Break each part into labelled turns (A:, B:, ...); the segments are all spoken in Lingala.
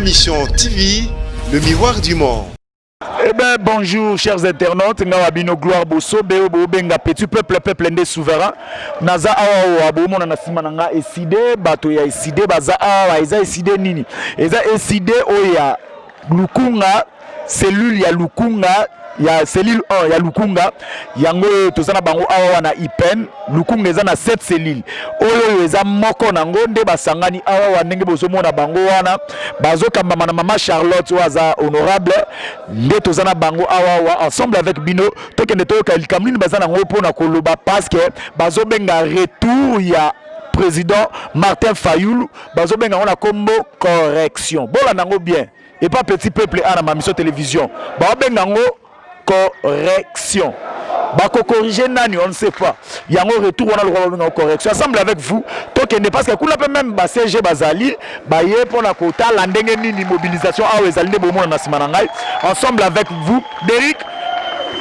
A: émission TV, le miroir du monde.
B: Eh bien, bonjour chers internautes, Ngawabino Gloire Bosso, Benga petit peuple des souverains. Naza awa abomo na simananga eside bato ya eside baza awa eza eside nini? Eza eside oya Lukunga, cellule ya Lukunga. Ya cellule 1 ya Lukunga yango tozana bango awa na IPEN Lukunga eza na 7 cellules oyo eza moko nango nde basangani awa ndenge bozomona bango wana bazokamba na mama Charlotte waza honorable nde tozana bango awa ensemble avec bino tokende toyoka likamlini bazana ngo pona koloba parce que bazobenga retour ya président Martin Fayulu bazobenga on a combo correction bola nango bien et pas petit peuple à la mission télévision bazobenga ngo correction. Bako corriger nani, on ne sait pas. Il y a un retour, on a le droit de correction. Ensemble avec vous, token parce que vous l'avez même CG Bazali, baye pour la quota, l'andenge ni mobilisation, ensemble avec vous, Derrick,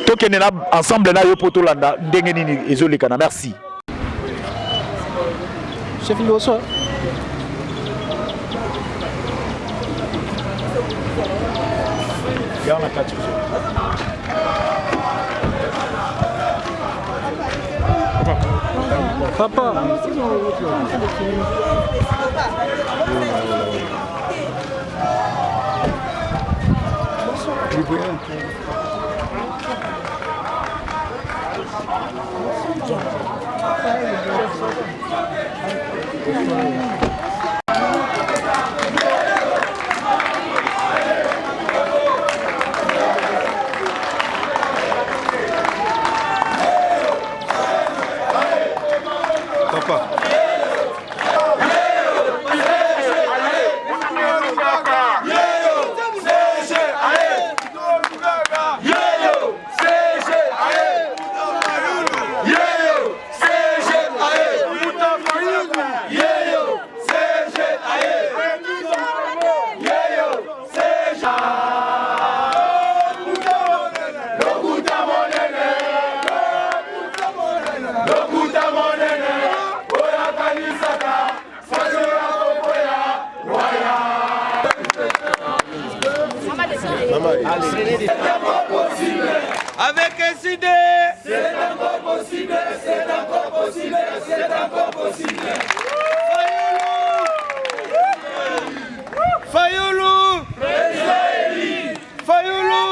B: token ensemble na yo poto landa, ndenge ni ezole kana. Merci. Chef Loso. Il y a un catch. Papa.
C: Avec SID, c'est encore possible, c'est encore possible, c'est encore possible. Fayulu, Fayulu,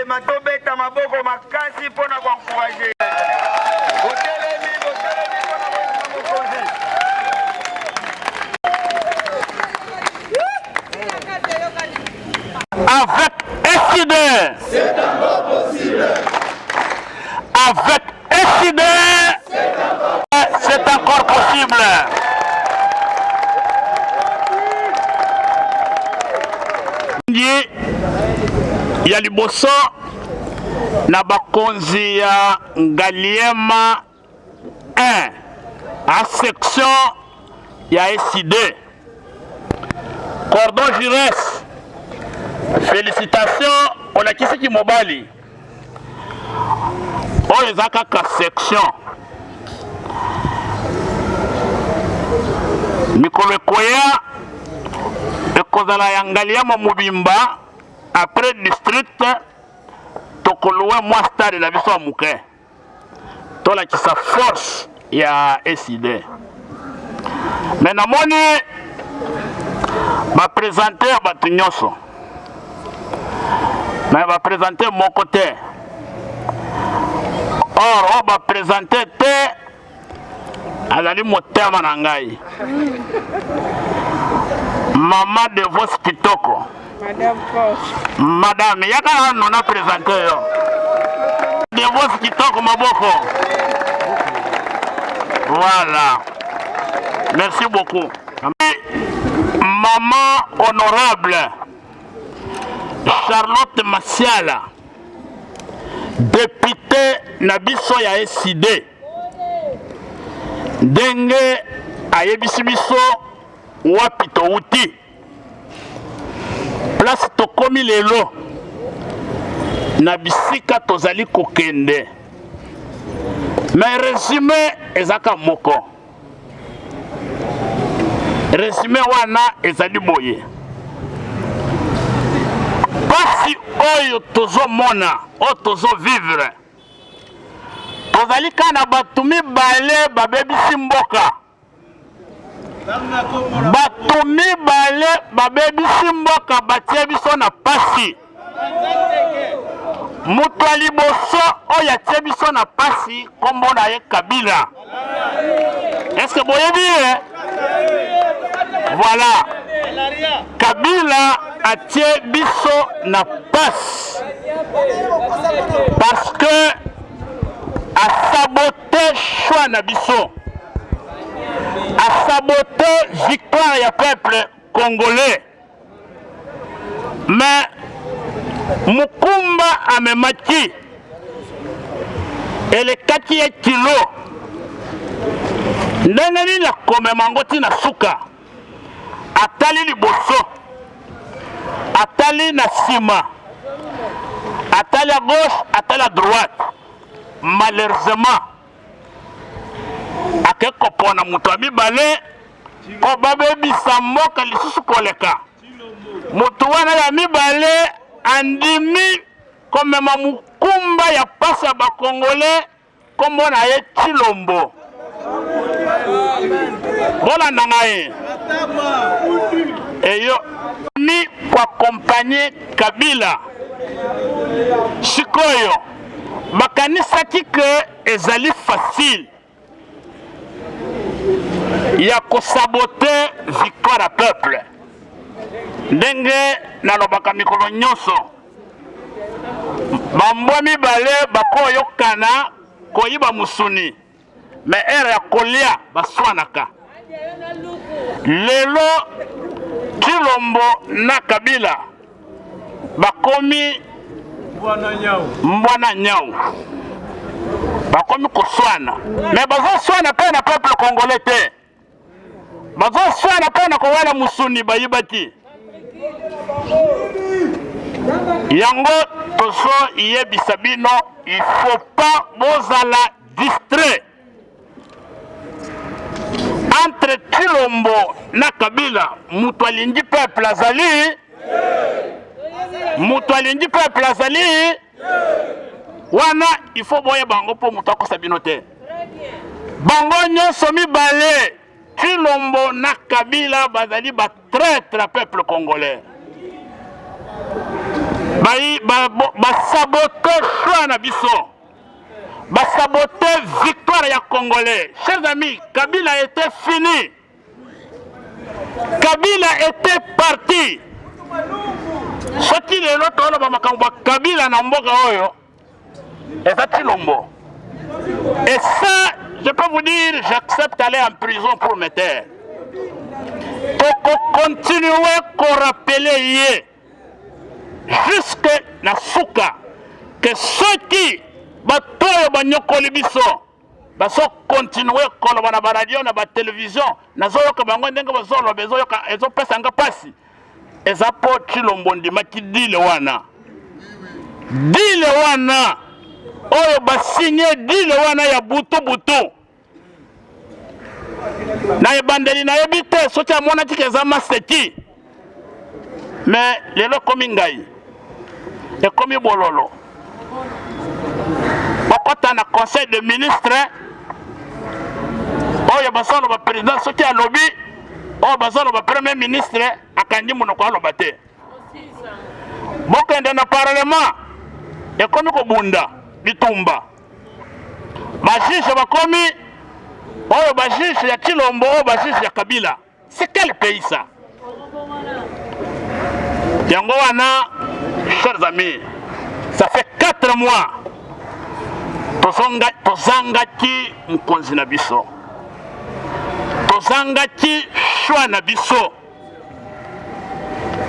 C: matobeta maboko makasi pona kwa encourager.
D: Avec SID,
C: c'est encore possible.
D: Avec SID, c'est encore possible. Il y a liboso na bakonzi ya Ngaliema 1 à section ya SID. Cordon Jures, félicitations on a kisi ki mobali oyo eza kaka section mikolo ekoya ekozala ya Ngaliema mobimba après district tokolowe mwa stade na biso ya muke tolakisa force ya SID mais namoni baprésente bato nyonso mais baprésente moko te or o baprésente te azali motema na ngai Mama de vos kitoko Madame, yaka non a présenté yo. De vos kitoko maboko. Voilà. Merci beaucoup. Maman honorable Charlotte Masiala, députée Nabiso ya SID. Denge ayebisi biso wapito uti. place tokomi lelo na bisika tozali kokende mais résumé ezaka moko résumé wana ezali boye pasi oyo tozomona oyo tozovivre tozali kana bato mibale babebisi mboka bato mibale babebisi mboka batie biso na pasi moto ya liboso oyo atie biso na pasi kombo na ye Kabila. Est-ce que boyebi ye? Voilà, Kabila atie biso na pasi parce que a saboté choix na biso, a saboté victoire ya peuple congolais. Mais Mukumba amemaki elekaki ye kilo ndenge nini akomema ngo tina suka atali liboso atali na nsima atali à gauche atali à droite. Malheureusement ake kopona moto ya mibale po babebisa mboka lisusu koleka moto wana ya mibale andimi komema Mukumba ya pasi ya bakongole kombo na ye Tshilombo. Bolanda ngai eyo ni kwa kompanye Kabila sikoyo bakanisaki ke ezali facile ya kosabote victoire à peuple ndenge nalobaka mikolo nyonso bambwa mibale bakoyokana koyiba musuni me ere ya kolia baswanaka lelo Tshilombo na Kabila bakomi mbwana nyau bakomi koswana me bazoswana mpe na peuple congolais te bazoswana mpe na kowala musuni bayibaki yango tozo yebisa bino il faut pas bozala distrait entre Tshilombo na Kabila. Mutu alingi peuple azali mutu alingi peuple azali wana il faut boye bango po mutu akosa bino te bango nyonso mibale Tshilombo na Kabila bazali ba traître peuple congolais basabote choix na biso basabote victoire ya congolais. Chers amis, Kabila était fini, Kabila était parti. Soki lelo toloba makambo Kabila na mboka oyo eza Tshilombo. Et ça, je peux vous dire, j'accepte d'aller en prison pour me taire. Pour continuer à rappeler hier jusque na suka que ceux qui batoyo banyokoli biso baso continuer koloba na baradio na ba télévision nazoyoka bango ndenge bazoloba ezoyoka ezopesa nga pasi eza po Tshilombo ndimaki dile wana oyo basinye dile wana ya butu na ebandeli na yebi te soki amonaki eza maseki mais lelo komi ngai ekomi bololo bakota na conseil de ministre oyo bazoloba président soki alobi oyo bazoloba premier ministre akandi monoko aloba te bokende na parlement ekomi kobunda bitumba bajuge bakomi oyo bajuge ya Tshilombo oyo bajuge ya Kabila. C'est quel pays ça? Yango wana, chers amis, ça fait 4 mois tozangaki mkonzi na biso, tozangaki choix na biso,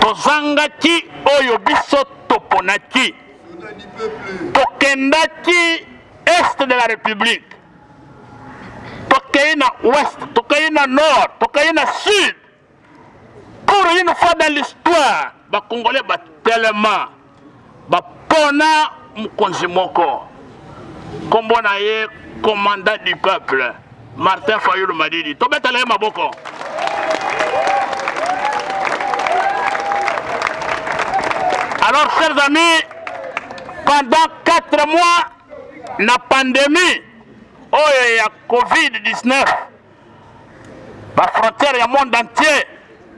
D: tozangaki oyo biso toponaki, tokendaki est de la République, tokei na ouest, tokei na nord, tokei na sud. Pour une fois dans l'histoire, ba Congolais ba tellement ba pona mukonzi moko kombo na ye commandant du peuple Martin Fayulu Madidi to betala maboko. Alors chers amis, pendant 4 mois la pandémie oyo ya Covid-19 la frontière du monde entier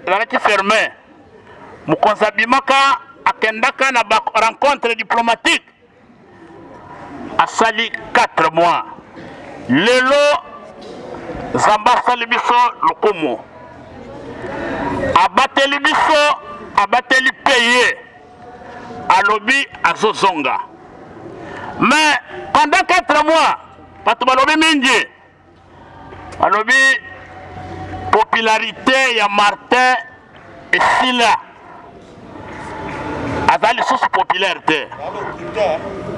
D: est fermée. Mukonzi abimaka akendaka na rencontre diplomatique a sali 4 mois. Lelo Zamba sali biso lokomo. Abateli biso, abateli payé. Alobi azozonga. Mais pendant 4 mois, patu balobi mingi. Alobi popularité ya Martin et Sila. Azali sous popularité.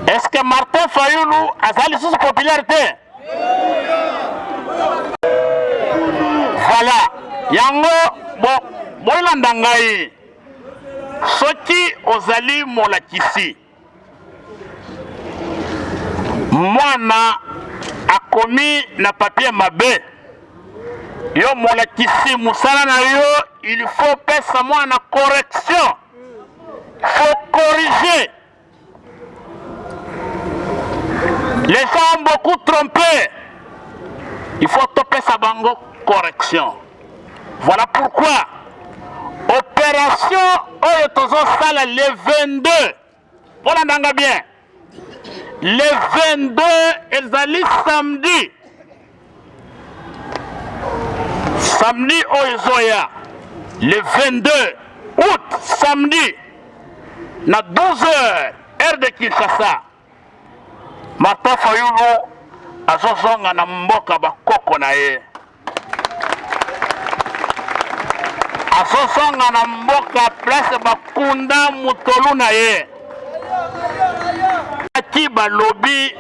D: Est-ce que Martin Fayulu azali sous popularité? Voilà. Yango boilanda ngai. Soki ozali molakisi. Mwana akomi na papier mabe. Yo molakisi musala na yo, il faut pesa mwana correction. Il faut corriger. Les gens ont beaucoup trompé. Il faut topper sa bango correction. Voilà pourquoi opération Oyotozo Sala le 22. Voilà ndanga bien. Le 22, ils allaient samedi. Samedi Oyozoya. Le 22 août, samedi. Na 12h, heure de Kinshasa. Martin Fayulu azozonga na mboka bakoko na ye. Azozonga na mboka place bakunda mutolu na ye. Aki balobi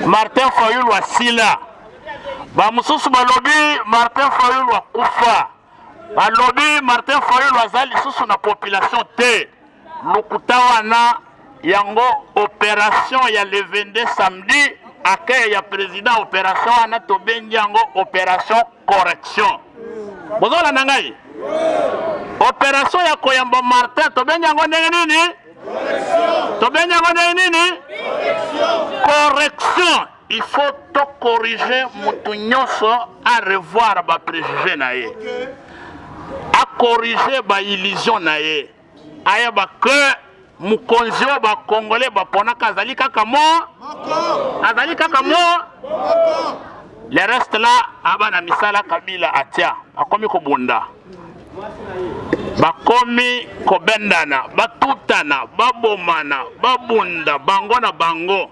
D: Martin Fayulu asila. Ba mususu balobi Martin Fayulu akufa. Balobi Martin Fayulu azali susu na population te. Lukutawana yango opération ya le 22 samedi akaya ya président opération ana tobengi yango opération correction. Bozola nangai. Opération ya koyamba Martin tobengi yango ndenge nini? Correction. Tobengi yango ndenge nini? Correction. Il faut to corriger mutu nyonso à revoir ba préjugé na ye. A corriger ba illusion na ye. Aya ba que mukonzi wa ba Congolais ba ponaka azali kaka mo azali kaka mo le reste là abana misala Kabila atia akomi ko bunda bakomi ko bendana batutana babomana babunda bango na bango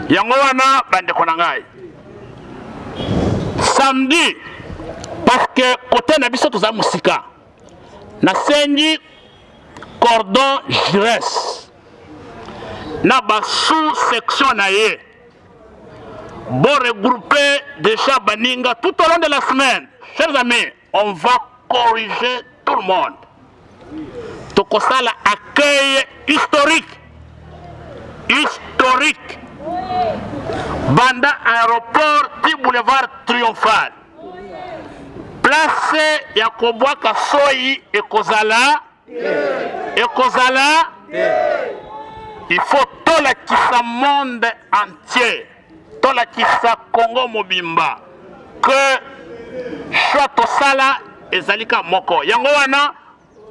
D: yango wana bande ko nangai samedi parce que côté na biso toza musika na sengi cordon Jures na ba sous-section na ye bon regrouper déjà baninga tout au long de la semaine. Chers amis, on va corriger tout le monde. Tokosala accueil historique banda aéroport ti boulevard triomphal place ya kobwaka soyi ekozala il faut tolakisa monde entier tolakisa Congo mobimba que choix tosala ezalika moko yango wana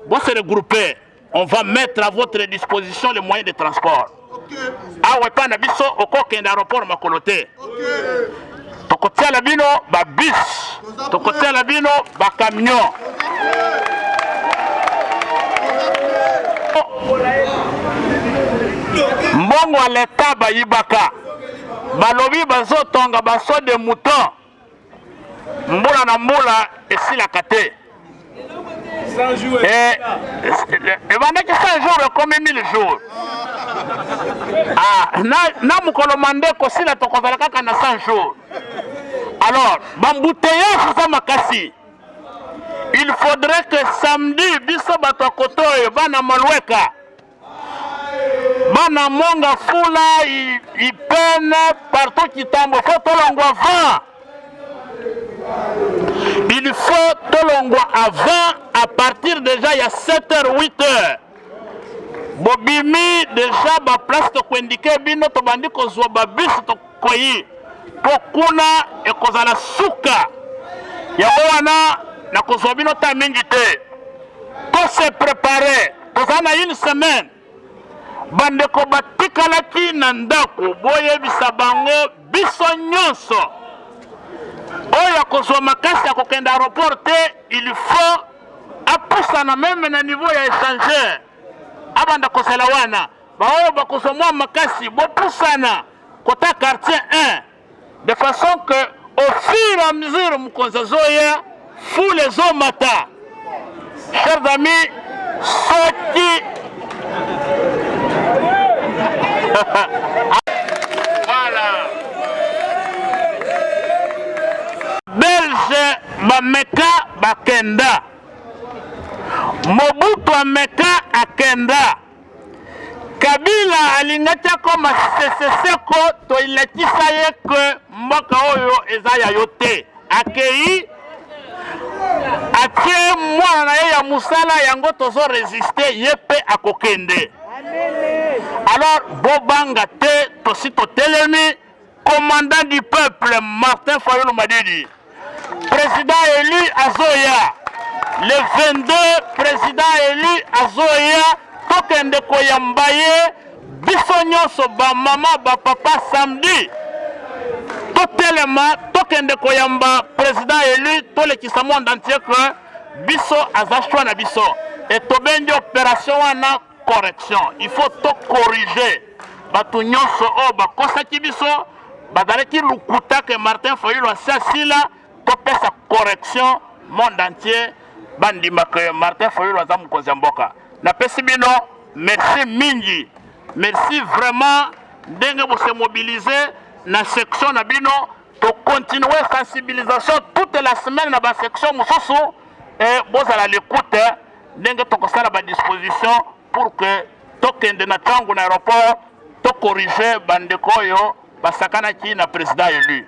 D: bon se regrouper on va mettre à votre disposition les moyens de transport awe pa na biso okokenda aéroport makolote tokotia la bino ba bus tokotia la bino ba camion mbongo à l'état bayibaka balobi bazotonga baso de mouton mbula na mbula esilaka te et bandaki 100 jours comme 1000 jours na mukolo mande kosila tokozala kaka na 100 jours alors bambouteillage za makasi il faudrait que samedi biso bato ya kotoyo bana malweka bana monga fula ipene partout kitambo faut tolongwa avant. Il faut tolongwa avant à partir déjà il y a 7h 8h. Bobimi déjà ba place to kwendike bino to bandi kozwa ba bus to koyi pokuna ekozala suka ya wana na kozwa bino ta mingi te to se préparer tozana une semaine bandeko batikalaki na ndako boyebisa bango biso nyonso oyo kozwa makasi ya kokenda aéroport te il faut apusana même na niveau ya échangeur abanda kosala wana baoyo bakozwa mwa makasi bopusana kota quartier 1 de façon que au fur et à mesure mukonza zoya foule ezomata. Chers amis, soki voilà Belge bameka bakenda Mobutu ameka akenda Kabila alingati akoma seseseko to ilakisa ye ke mboka oyo eza ya yote akei atie mwana na ye ya musala yango tozo résister ye pe akokende. Alors bobanga te tosi totelemi commandant du peuple Martin Fayulu Madidi président élu Azoya le 22 président élu Azoya tokende koyamba ye biso nyonso ba mama ba papa samedi totelema tokende koyamba président élu tolekisa monde entier que biso azashwa na biso et tobendi opération wana correction. Il faut to corriger batu nyonso o bakosaki biso badalaki lukuta ke Martin Fayulu asila topesa correction monde entier bandima ke Martin Fayulu aza mukonzi mboka. Na pesi bino merci mingi, merci vraiment ndenge vous se mobiliser na section na bino to continuer sensibilisation toute la semaine na ba section mususu et bozala l'écoute ndenge to kosala ba disposition pour que tokende na tango na aéroport to corriger bandeko yo basakana ki na président élu.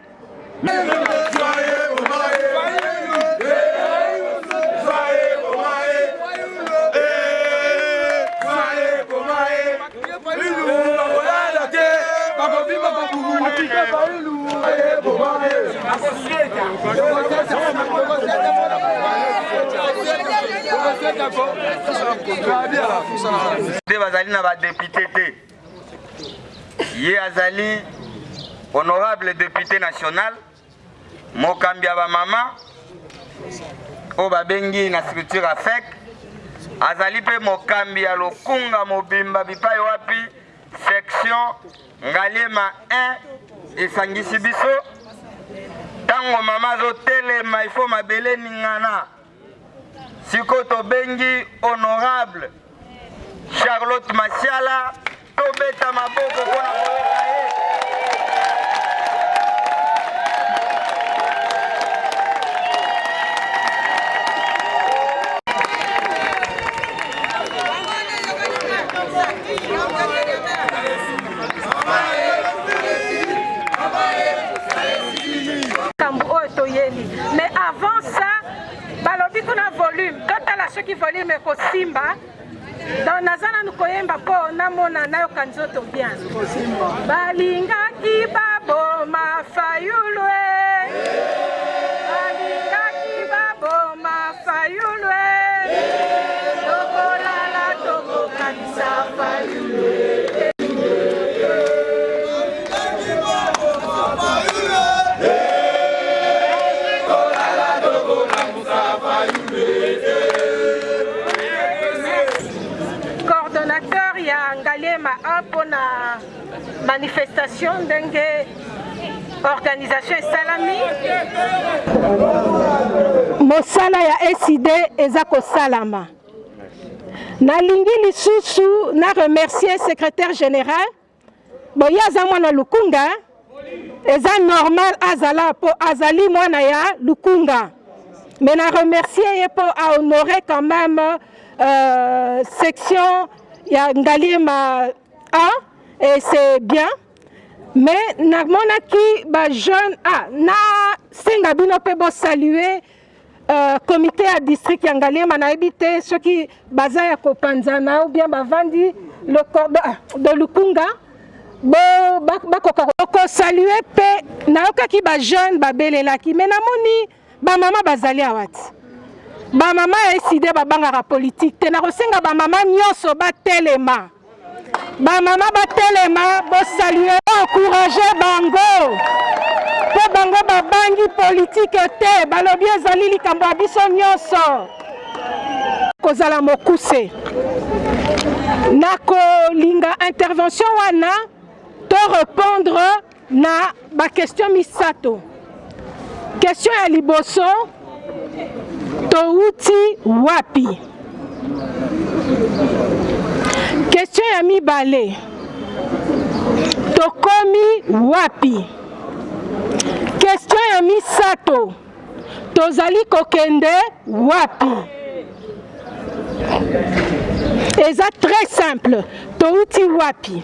E: Bazali na ba député te. Ye azali honorable député national Mokambia ba mama o babengi na structure AFEC azali pe Mokambia lokunga mobimba bipai wapi section Ngalema 1 esangisi biso tango mama zo telema il faut mabele ningana siko to bengi honorable Charlotte Masiala tobeta maboko kona koyoka ye.
F: Mais avant ça, balobi kuna volume. Quand la ceux qui volume ko simba, dans nazana nous koyemba po na mona na yo kanzoto bien. Balinga ki babo ma Fayulu. Balinga ki babo ma Fayulu. Tokola la toko kanisa Fayulu. Pour la manifestation d'une organisation salami mosala ya SID ezako salama nalingi lisusu na remercier secrétaire général boyaza mwana lukunga eza normal azala po azali mwana ya lukunga Mais je remercie pour honorer quand même section Ngalima 1 et c'est bien. Mais namonaki ba jeune na singa bino pe bo saluer comité à district Ngalima na habité ceux qui baza ya kopanzana ou bien bavandi le cordon de Lukunga ko saluer pe na okaki ba jeune ba belelaki mais namoni ba mama bazali awati ba mama décidé ba bangara politique te na kosenga ba mama nyonso ba telema ba mama ba telema bo saluer encourager bango po bango ba bangi politique te balobi ezali likambo ya biso nyonso kozala mokuse na kolinga intervention wana to répondre na ba question misato question ya liboso touti wapi question ya mibale tokomi wapi question ya misato tozali kokende wapi eza très simple touti wapi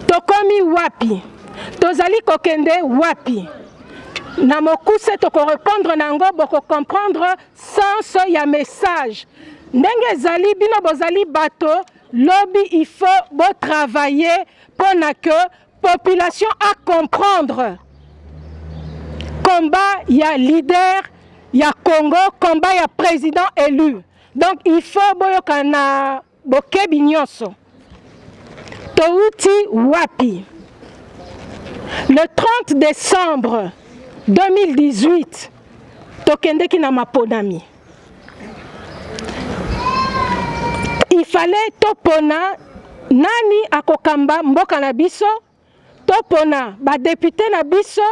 F: tokomi wapi tozali kokende wapi na mokuse toko répondre nango boko comprendre sens ya message ndenge ezali bino bozali bato lobby il faut bo travailler pour que population à comprendre combat ya leader ya Congo combat ya président élu donc il faut boyokana bokebi nyonso touti wapi le 30 décembre 2018 tokendeki na maponami il fallait topona nani akokamba mboka na biso topona ba député na biso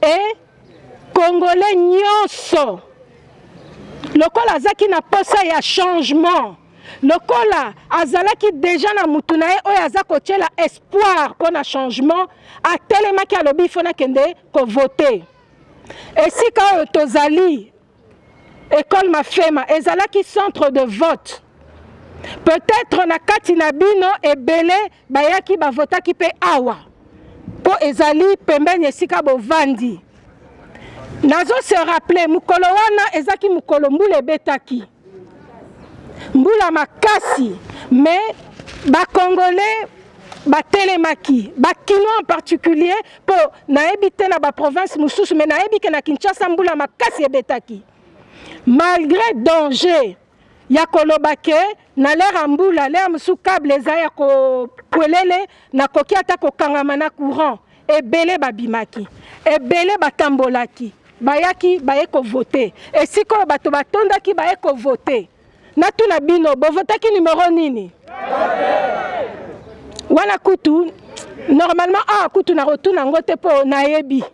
F: et congolais nyonso lokola azaki na posa ya changement lokola azalaki déjà na mutu na ye oyo aza kotiela espoir mpona changement atelemaki alobi ifo nakende kovote esika oyo tozali école Mafema ezalaki centre de vote peut-être na kati na bino ebele bayaki bavotaki pe awa po ezali pembeni esika bovandi nazo se rappeler mukolo wana ezaki mukolo mbula ebetaki mbula makasi mais bakongolais batelemaki bakinois en particulier po nayebi te na baprovince mosusu mais nayebi ke na Kinshasa mbula makasi ebetaki malgré danger ya koloba ke na lera mbula lera mosusu câble eza ya kopwelele nakoki ata kokangama na courant ebele babimaki ebele batambolaki bayaki baye kovote esika oyo bato batondaki baye kovote natuna bino bovotaki numéro nini wana kutu normalement kutu na rotuna ngo te po nayebi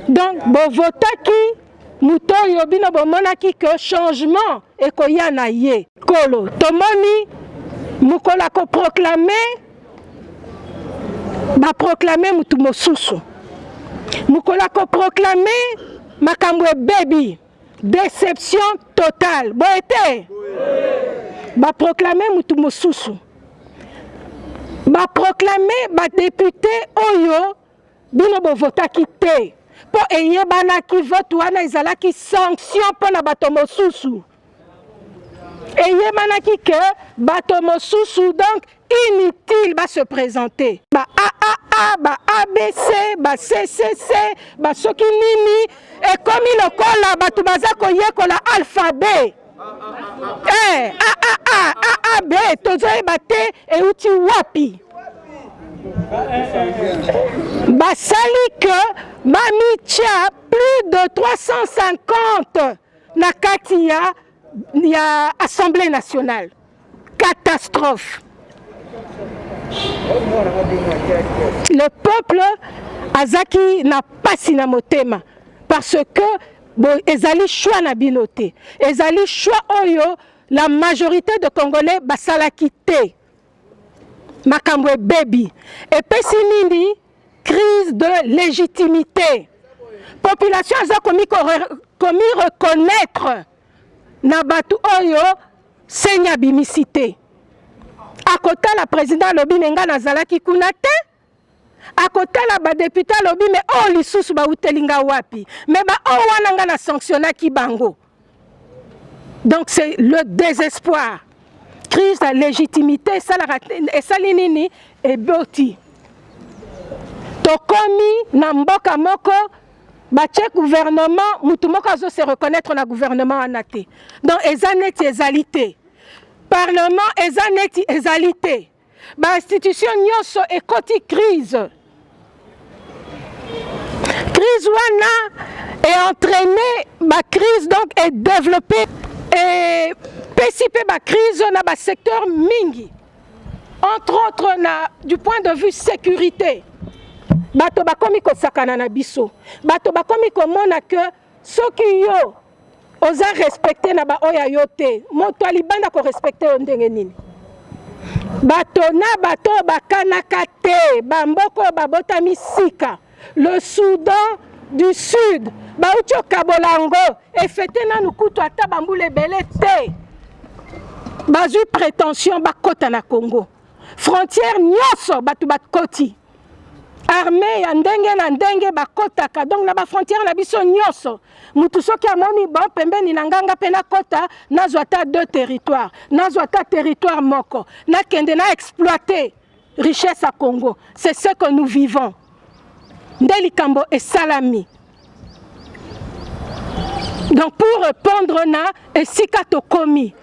F: donc bovotaki muto oyo bino bomonaki que changement ekoya na ye kolo tomoni mukolo akoproclame baproclame mutu mosusu mukolo akoproclame makambo ebebi déception totale boye te baproclame mutu mosusu baproclame badepute oyo bino bovotaki te po eyebanaki vote wana ezalaki sanction mpona bato mosusu eyebanaki ke bato mosusu donc inutile base présenter ba AAA ba ABC ba CCC ba soki nini ekomi lokola bato baza koyekola alphabet AAB tozoyeba te euti wapi basali ke bamitia plus de 350 na kati ya Assemblée nationale. Catastrophe. Le peuple azaki na pasi na motema parce que ezali choix na binote. Ezali choix oyo la majorité de Congolais basalaki te. Makambwe baby. Et pesi nini crise de légitimité. Population aza komi tokomi reconnaître na batu oyo senya bimicité. À côté la président lobi menga nazalaki kuna te. À côté la député lobi mais oh lisusu ba utelinga wapi. Mais ba oh wananga na sanctionnaki bango. Donc c'est le désespoir. Crise de légitimité et salinini et boti. Tokomi na mboka moko bache gouvernement mutu moko azo se reconnaître na gouvernement anate. Donc ezaneti ezalité. Parlement ezaneti ezalité. Ba institution nyonso ekoti crise. Crise wana est entraînée, ma crise donc est développée et PCP ma crise na ba secteur mingi. Entre autres du point de vue sécurité. Bato bakomi ko sakana na biso. Bato bakomi ko mona que soki yo oza respecter na ba oya yote. Moto alibanda ko respecter ndenge nini. Bato na bato bakanaka te. Bamboko babota misika. Le Soudan du Sud. Baucho Kabolango. Et fete na nukutu ata bambule bele te. Bazu prétention bakota na Congo. Frontière nyoso batu bakoti. Armée ya ndenge na ndenge bakotaka donc na ba frontière na biso nyoso mutu soki amoni bon pembeni na nganga pe na kota nazwa ta deux territoires nazwa ta territoire moko na kende na exploiter richesse à Congo. C'est ce que nous vivons. Ndeli Kambo et Salami. Donc pour répondre na esika tokomi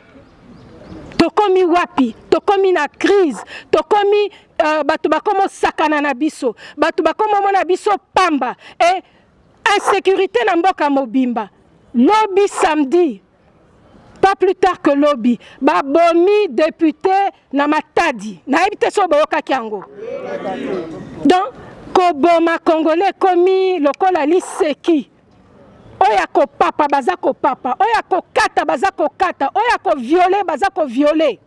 F: wapi, tokomi na crise, tokomi batu bakomo sakana na biso, batu bakomo mona biso pamba et insécurité na mboka mobimba. Lobby samedi, pas plus tard que lobby, babomi député na Matadi, na ebite so boyoka kiango. Donc koboma congolais komi lokola liseki. Oya ko papa baza ko papa, oya ko kata baza ko kata, oya ko violer baza ko violer.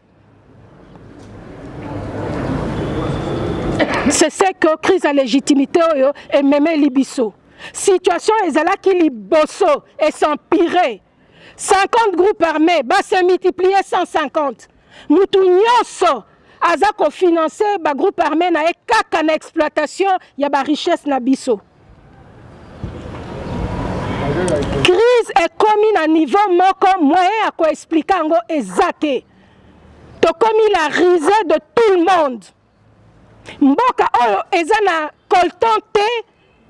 F: C'est ce que crise à légitimité oyo et même libiso. Situation ezala ki liboso et s'empirer. 50 groupes armés, bas se multiplier 150. Mutu nyonso aza ko financer ba groupe armé na ekaka na exploitation ya ba richesse na biso. Crise est commis à niveau moko moyen à quoi expliquer en exact. To commis la risée de tout le monde. Mboka oyo ezana coltan te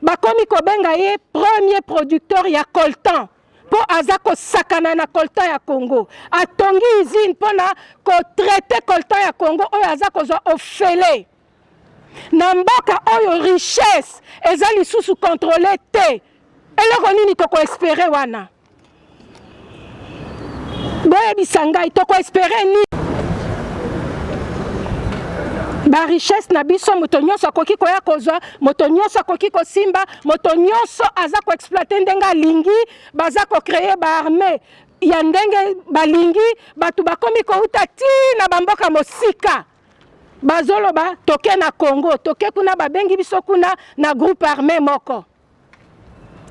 F: ba komi ko benga ye premier producteur ya coltan pour azako sakana na coltan ya Congo. Atongi usine pona ko traiter coltan ya Congo oyo azako zo ofele. Na mboka oyo richesse ezali sous contrôlé te. Eloko nini toko espérer wana? Boye bisangai toko espérer ni ba richesse na biso moto nyonso akoki koya kozwa, moto nyonso akoki kosimba, moto nyonso aza ko exploiter ndenga lingi, baza ko créer ba armée ya ndenge balingi, batu bakomi ko uta ti na bamboka mosika. Bazoloba toke na Congo, toke kuna babengi biso kuna na groupe armé moko.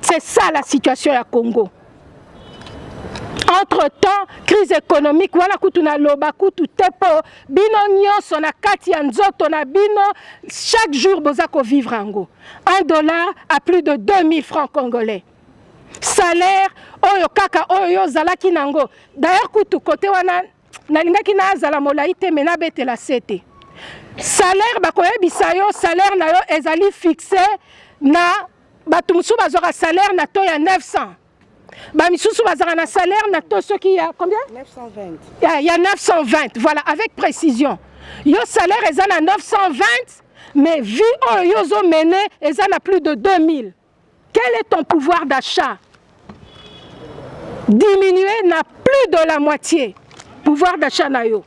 F: C'est ça la situation à Congo. Entre-temps, crise économique, voilà kutuna loba kutu tepo, bino nyonso na kati ya nzoto na bino, chaque jour bozako vivre ango. $1 à plus de 2000 francs congolais. Salaire, oyo kaka oyo zalaki nango. D'ailleurs kutu côté wana nalingaki na zala molaite mena bete la sete. Salaire bakoyebisa yo, salaire na yo ezali fixé na batu musu bazora salaire na to ya 900. Ba misusu bazara na salaire na to ce qui a combien? 920. Il y a 920, voilà, avec précision. Yo salaire ezana 920, mais vie yo zo mené ezana plus de 2000. Quel est ton pouvoir d'achat? Diminuer n'a plus de la moitié. Pouvoir d'achat na yo.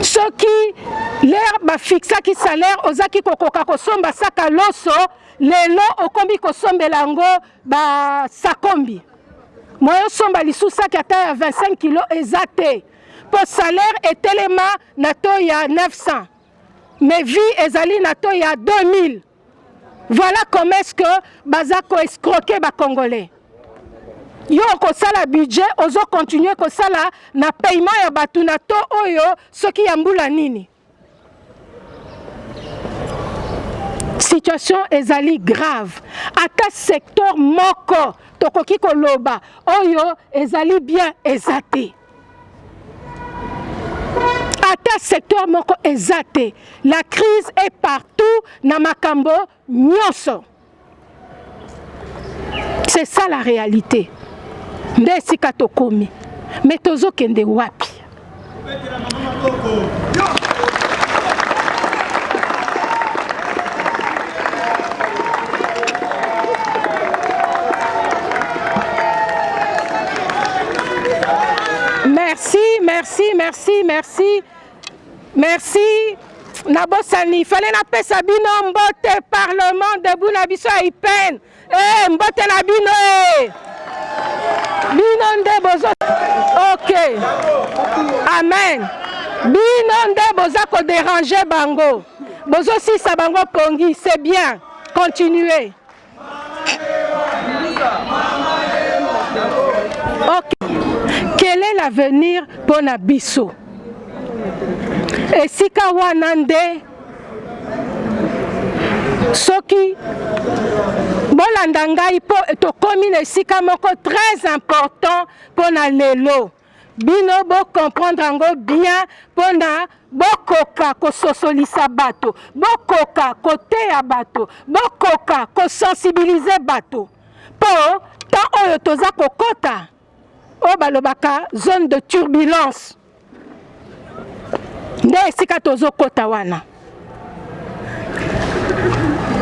F: Ce qui l'air ba fixa qui salaire ozaki kokoka kosomba saka loso lelo okombi kosombe lango ba sakombi moyo somba lisusa ki ata ya 25 kilo ezate pour salaire etelema na to ya 900 mais vie ezali na to ya 2000. Voilà comment est-ce que bazako escroquer ba congolais. yo kosala budget ozo continuer kosala na paiement ya bato na to oyo soki ya mbula nini. Situation ezali grave. Ata secteur moko tokoki koloba oyo ezali bien ezate. Ata secteur moko ezate. La crise est partout na makambo nyonso. C'est ça la réalité. Nde esika tokomi. Mais tozokende wapi? Merci. Nabosani, fallait na pesa bino mbote parlement debout na biso ipen. Mbote na bino Bino nde bozo. OK. Amen. Bino nde boza ko déranger bango. Bozo si sa bango pongi, c'est bien. Continuez. OK. Quel est l'avenir pour Nabiso? Et si Kawanande Soki Bolandanga to commune esika moko très important pour na lelo. Bino bo comprendre ango bien pour na bokoka ko sosolisa bato, bokoka côté ya bato, bokoka ko sensibiliser bato. Po tant oyo toza kokota o balobaka zone de turbulence. Nde esika tozo kota wana.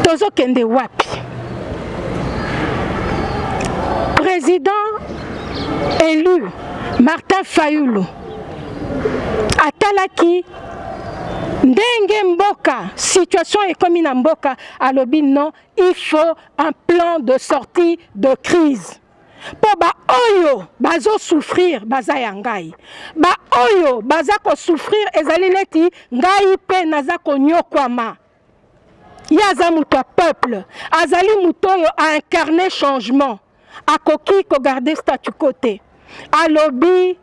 F: Tozo kende wapi? Président élu Martin Fayulu atalaki ndenge mboka situation est comme na mboka alobi non, il faut un plan de sortie de crise. Po ba oyo bazo souffrir baza ya ngai. Ba oyo baza ko souffrir ezali neti ngai pe naza ko nyokwama. Yaza muto peuple, azali muto yo a incarné changement. Akoki ko garder statu quo. Alobi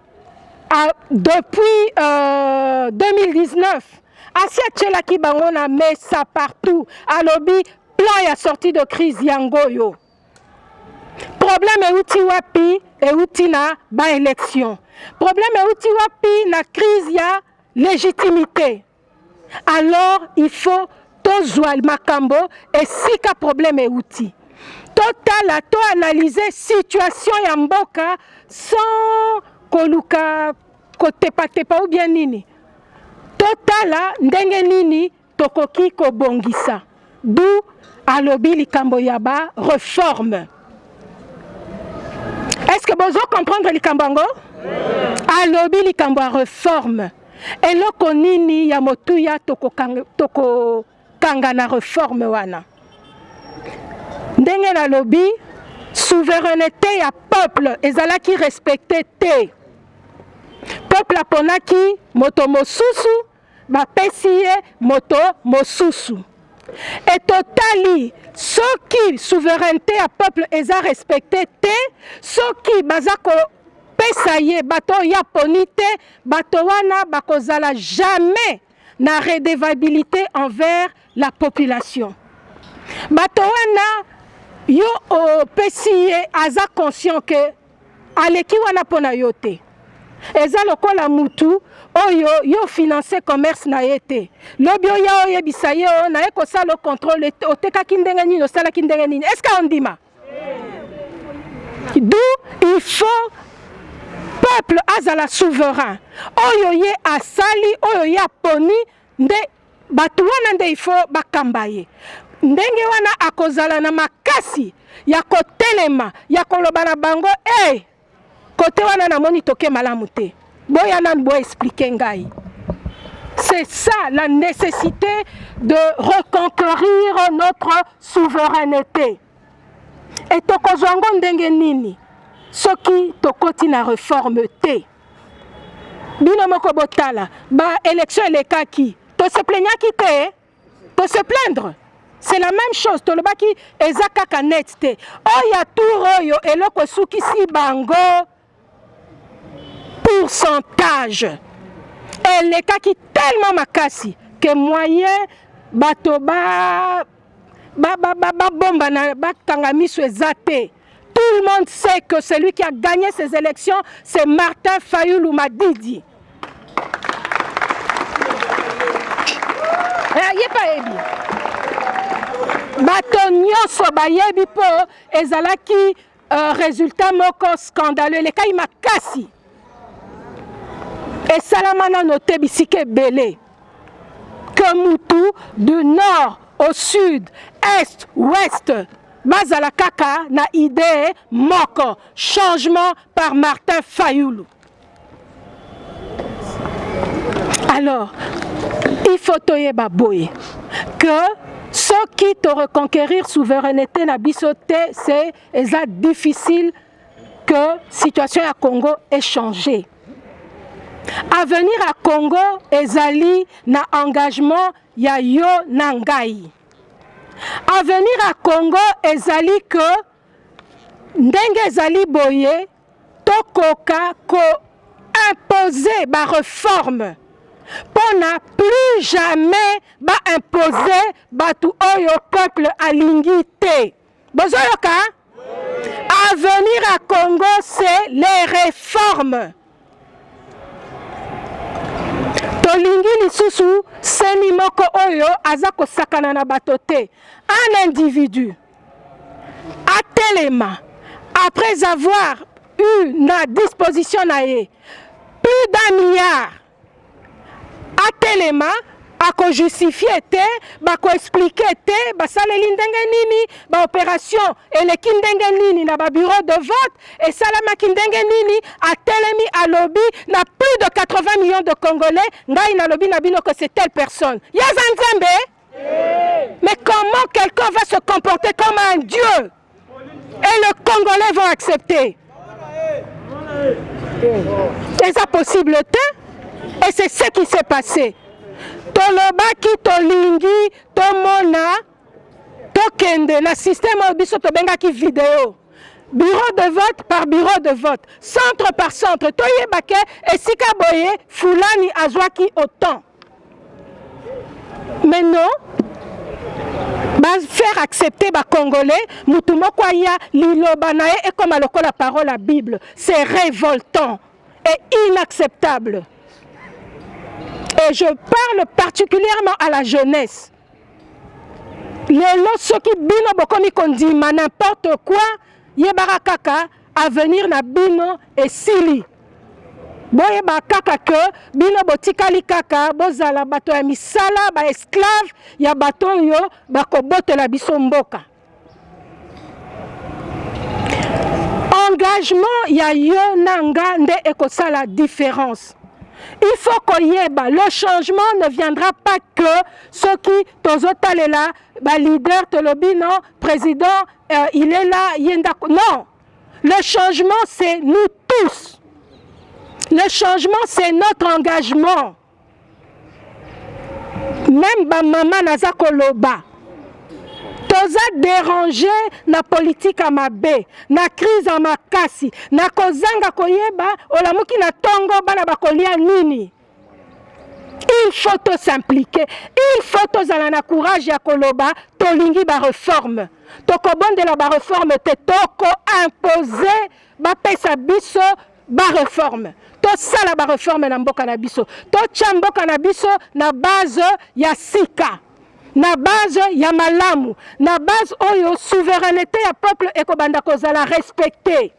F: depuis 2019 asia tchela ki bango na mesa partout. Alobi plan ya sortie de crise yango yo. Problème est outil wapi et outil na ba élection. Problème est outil wapi na crise ya légitimité. Alors il faut tozual makambo et si ka problème est outil. Total to analyser situation ya mboka sans koluka kotepa ou bien nini. Total ndenge nini tokoki ko bongisa. D'où alobi likambo ya ba réforme. Est-ce que vous comprenez likambango? Alobi likambo ya réforme. Et loko nini ya motuya toko kanga na réforme wana. Ndenge na lobi souveraineté ya peuple ezalaki respecté te. Peuple aponaki moto mosusu bapesiye moto mosusu. Et totali soki souveraineté à peuple eza respecté te, soki bazako pesaye bato ya ponite, bato wana bakozala jamais na redevabilité envers la population. Bato wana yo pesiye aza conscient que aleki wana pona yote. Eza lokola mutu oyo yo financer commerce na yete. Lobio ya oye bisaye o na eko sala contrôle oteka kindenge nini osala kindenge nini. Est-ce qu'on dima? D'où il faut peuple azala souverain. Oyo ye asali oyo ya poni nde batu wana nde il faut bakambaye. Ndenge wana akozala na makasi ya kotelema ya koloba na bango côté wana na moni toke malamu te. Boya nan bo expliquer ngai. C'est ça la nécessité de reconquérir notre souveraineté. Et tokozwango ndenge nini soki tokoti na réforme te. Bino moko botala ba élection elekaki. To se plaignaki te, to se plaindre. c'est la même chose. Tolobaki ezaka kanete. Oya turoyo eloko sukisi bango pourcentage. Elle est qui tellement makasi que moyen bato ba bomba na ba kangamiso ezate. Tout le monde sait que celui qui a gagné ces élections, c'est Martin Fayulu Madidi. Bato nyonso bayebi po ezalaki résultat moko scandaleux. Les cas makasi. Et Salamana noté bisike belé. Que Moutou, du nord au sud, est, ouest, Bazala Kaka na idée moko. Changement par Martin Fayulu. Alors, il faut toyer baboye que ceux qui te reconquérir souveraineté na bisote, c'est difficile que la situation à Congo ait changé. À venir à Congo, ezali na engagement ya yo nangai. À venir à Congo, ezali que ndenge ezali boye tokoka ko imposer ba réforme pour ne plus jamais ba imposer batu oyo peuple alingi te. Bozoyoka? À venir à Congo, c'est les réformes. Tolingi lisusu seni moko oyo azako sakana na batote. Un individu atelema après avoir eu na disposition nae plus d'1 milliard atelema ako justifier te bako expliquer te basaleli ndenge nini ba opération eleki ndenge nini na ba bureau de vote et salamaki ndenge nini atelemi alobi na plus de 80 millions de Congolais ngai na lobi na bino que c'est telle personne. Yaza Nzambe. Mais comment quelqu'un va se comporter comme un dieu et le Congolais vont accepter? Et ça possible te? Et c'est ce qui s'est passé. Tolobaki tolingi tomona tokende na système biso tobengaki vidéo. Bureau de vote par bureau de vote, centre par centre. Toyebake esika boye fulani azwaki autant. Mais non, faire accepter les Congolais, Moutoumokouaya, Lilobanae et comme à la parole la Bible, c'est révoltant et inacceptable. Et je parle particulièrement à la jeunesse. Les lots qui bino bokomi kondima n'importe quoi, yebarakaka à venir na bino et sili. Boye ba kaka que bino botikali kaka bozala bato ya misala ba esclave ya bato yo bakobotela biso mboka. Engagement ya yo nanga nde ekosala différence. Il faut qu'on y ait, le changement ne viendra pas que ceux qui tozotal est là, leader Tolobi, non, président, il est là, non. Le changement, c'est nous tous. Le changement, c'est notre engagement. Même maman naza koloba. Toza dérangé na politique à ma baie, na crise à ma kasi, na kozanga koyeba, olamuki na tongo bana bakolia nini. Il faut s'impliquer, il faut tozala na courage ya koloba, tolingi ba réforme. Toko bonde la ba réforme te toko imposer ba pesa biso ba réforme. To sala ba réforme na mboka na biso. To chamboka na biso na base ya sika. Na base ya malamu, na base oyo souveraineté ya peuple ekobanda kozala respecté.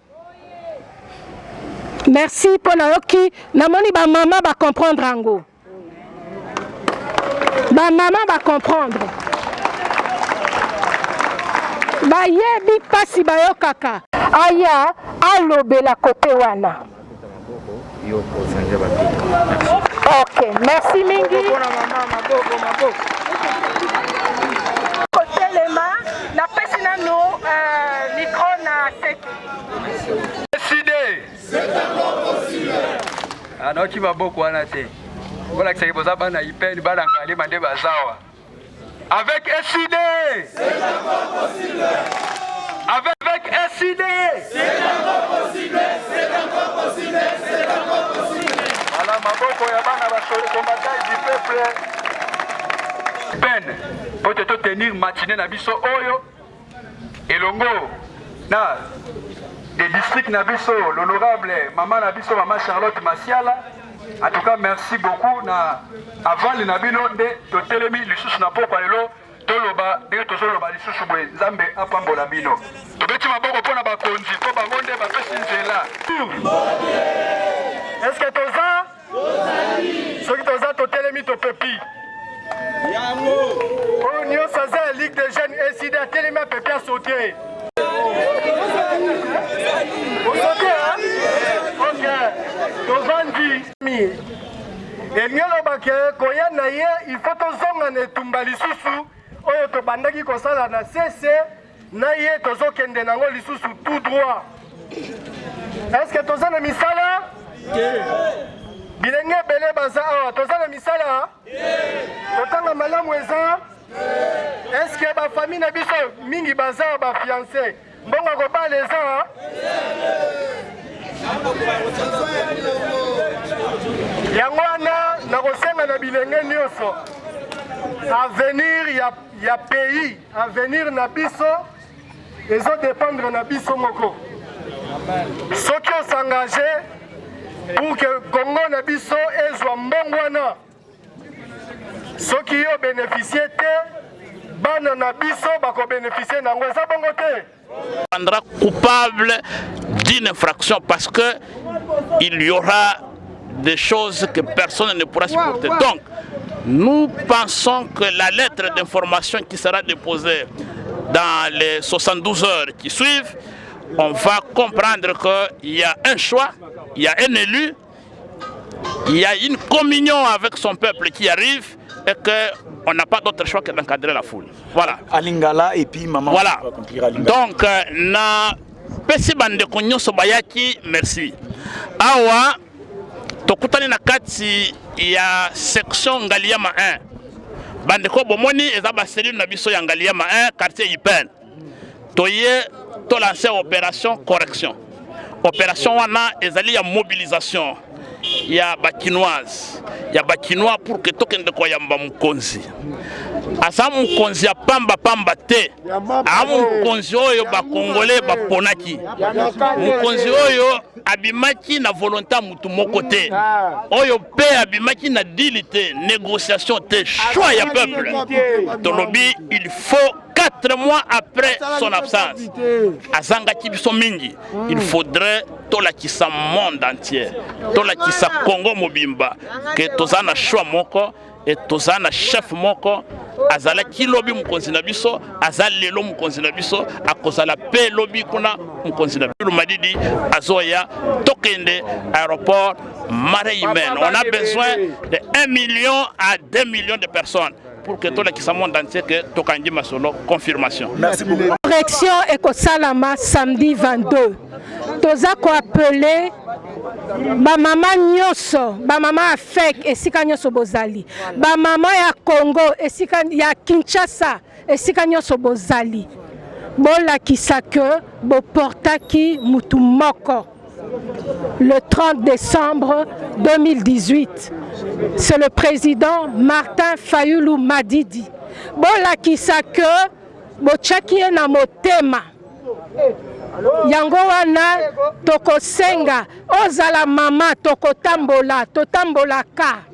F: Merci pour la yoki, na moni ba maman ba comprendre ango. Ba maman ba comprendre. Ba yebi pasi ba yokaka. Aya alobe la côté wana. Ok, merci mingi. Côté les mains, la personne à nous, micro na
E: décidé. C'est encore possible. Ah non, tu vas beaucoup en athée. Voilà que c'est pour ça que tu as eu peur de balancer les mandés bazawa. Avec SID. C'est encore possible. Avec SID.
C: C'est encore possible. C'est encore possible. C'est encore possible.
E: Voilà, maboko ya bana combattant du peuple. Peine pour te tenir matinée na biso oyo. Elongo na des districts na biso l'honorable maman na biso maman Charlotte Masiala. En tout cas, merci beaucoup. Avant le Nabino de Totelemi, le sous na poko lelo, toloba, de tozoloba le sous boye, Zambe apambola bino. Tobeti maboko pona ba konzi, po ba monde ba pesi nzela. Est-ce que toza? Ce qui toza Totelemi to pepi. Yango. Oh nyo saza Ligue des jeunes SID Totelemi pepi a sauté. Vous sautez hein? OK. Tozandi. Enyolobake koya na ye il faut tozonga na etumba lisusu oyo tobandaki kosala na sese na ye tozokende nango lisusu tout droit. Est-ce que toza na misala? Bilenge bele baza awa toza na misala? Totanga malamu eza? Est-ce que ba famille na biso mingi baza ba fiancé mbongo kobala eza? Yango wana nakosenga na bilenge nyonso avenir ya pays avenir na biso ezo dépendre na biso moko soki osengage pour que Congo na biso ezwa mbongo wana soki yo bénéficier te bana na biso bako bénéficier nango eza bongo te
D: rendra coupable d'une infraction parce que il y aura des choses que personne ne pourra supporter. Donc, nous pensons que la lettre d'information qui sera déposée dans les 72 heures qui suivent, on va comprendre qu'il y a un choix, il y a un élu, il y a une communion avec son peuple qui arrive et qu'on n'a pas d'autre choix que d'encadrer la foule. Voilà.
B: Alingala et puis maman.
D: Voilà. Donc, na pesi bande konyo sobayaki, merci. Awa tokutani na kati ya section Ngaliama 1. Bande ko bomoni eza ba cellule na biso ya Ngaliama 1 quartier Ipen. Toye to lancer opération correction. Opération wana ezali ya mobilisation. Ya bakinoise ya bakinois pour que tokende ko yamba mukonzi asa mukonzi ya pamba te mukonzi oyo bakongole baponaki mukonzi oyo abimaki na volonté mutu moko te oyo pe abimaki na deal te négociation te choix ya peuple tolobi il faut 4 mois après son absence azangaki biso mingi il faudrait tolakisa monde entier tolakisa Congo mobimba que tozana choix moko et tozana chef moko azalaki lobi mukonzi na biso azalelo mukonzi na biso akozala pe lobi kuna mukonzi na biso madidi azoya tokende aéroport Marie-Humaine. On a besoin de 1 million à 2 millions de personnes pour que tout le monde entier que Tokandi Masolo confirmation.
B: Merci beaucoup.
F: Correction Ekosalama samedi 22. Toza ko appeler ba mama nyoso, ba mama afek esika nyoso bozali. Ba mama ya Congo esika ya Kinshasa esika nyoso bozali. Bola kisake bo portaki mutu moko. Le 30 décembre 2018, c'est le président Martin Fayulu Madidi. Bola kisake bo chaki na motema. Yango wana toko senga ozala mama toko tambola ka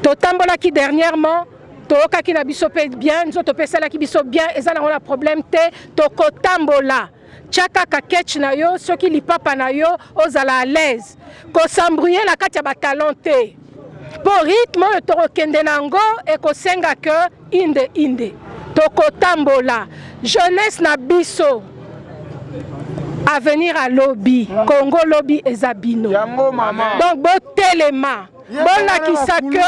F: totambola ki dernièrement toka ki na biso pe bien nzoto pesala ki biso bien ezala on a problème te toko tambola chaka ka ketch na yo soki lipapa na yo ozala à l'aise ko s'embrouiller la kati ya batalon te pour rythme toko kende nango e ko senga que inde toko tambola jeunesse na biso avenir à lobby Congo lobby ezabino donc bo telema bon la kisake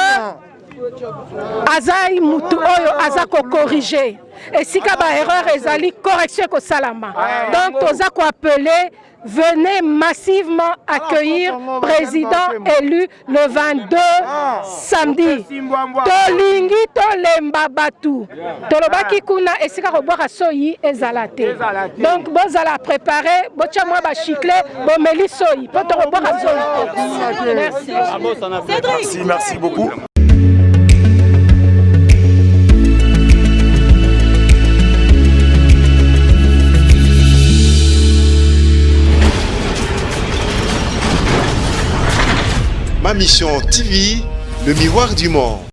F: azai mutu oyo aza ko corriger esika ba erreur ezali correction ko salama. Donc toza ko appeler, venez massivement accueillir président élu le 22 samedi. Tolingi tolemba batu. Tolobaki kuna esika ko boka soyi ezalate. Donc bozala préparer bocha moi ba chicle bo meli soyi po to ko boka soyi. Merci.
B: Merci beaucoup.
A: Ma mission TV, le miroir du monde.